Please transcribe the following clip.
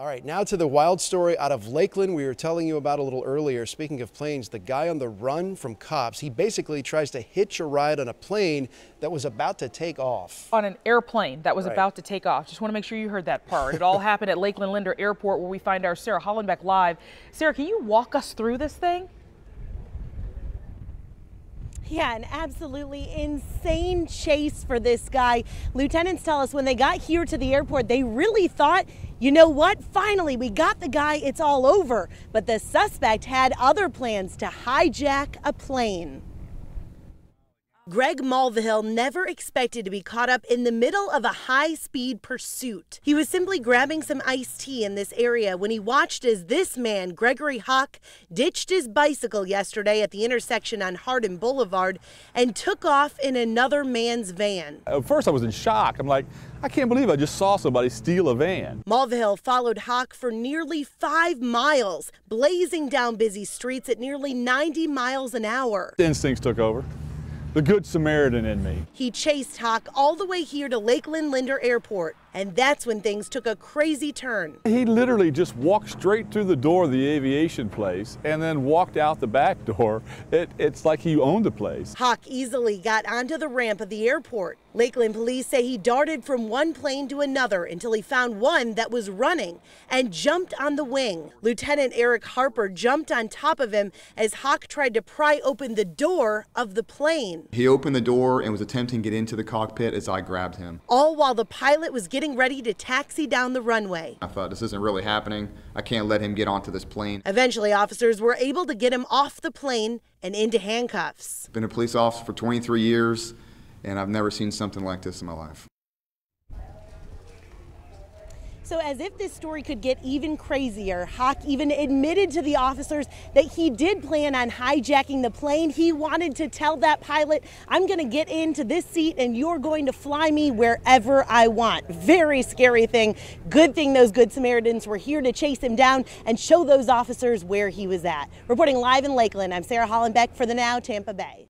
All right, now to the wild story out of Lakeland we were telling you about a little earlier. Speaking of planes, the guy on the run from cops, he basically tries to hitch a ride on a plane that was about to take off. On an airplane that was Right. about to take off. Just want to make sure you heard that part. It all happened at Lakeland Linder Airport, where we find our Sarah Hollenbeck live. Sarah, can you walk us through this thing? Yeah, an absolutely insane chase for this guy. Lieutenants tell us when they got here to the airport, they really thought, you know what, finally we got the guy, it's all over. But the suspect had other plans to hijack a plane. Greg Mulvihill never expected to be caught up in the middle of a high-speed pursuit. He was simply grabbing some iced tea in this area when he watched as this man, Gregory Hawk, ditched his bicycle yesterday at the intersection on Hardin Boulevard and took off in another man's van. At first I was in shock. I'm like, I can't believe I just saw somebody steal a van. Mulvihill followed Hawk for nearly 5 miles, blazing down busy streets at nearly 90 miles an hour. The instincts took over. The good Samaritan in me. He chased Hawk all the way here to Lakeland Linder Airport, and that's when things took a crazy turn. He literally just walked straight through the door of the aviation place and then walked out the back door. It's like he owned the place. Hawk easily got onto the ramp of the airport. Lakeland police say he darted from one plane to another until he found one that was running and jumped on the wing. Lieutenant Eric Harper jumped on top of him as Hawk tried to pry open the door of the plane. He opened the door and was attempting to get into the cockpit as I grabbed him. All while the pilot was getting ready to taxi down the runway. I thought, this isn't really happening. I can't let him get onto this plane. Eventually, officers were able to get him off the plane and into handcuffs. I've been a police officer for 23 years, and I've never seen something like this in my life. So as if this story could get even crazier, Hawk even admitted to the officers that he did plan on hijacking the plane. He wanted to tell that pilot, I'm going to get into this seat and you're going to fly me wherever I want. Very scary thing. Good thing those Good Samaritans were here to chase him down and show those officers where he was at. Reporting live in Lakeland, I'm Sarah Hollenbeck for the Now Tampa Bay.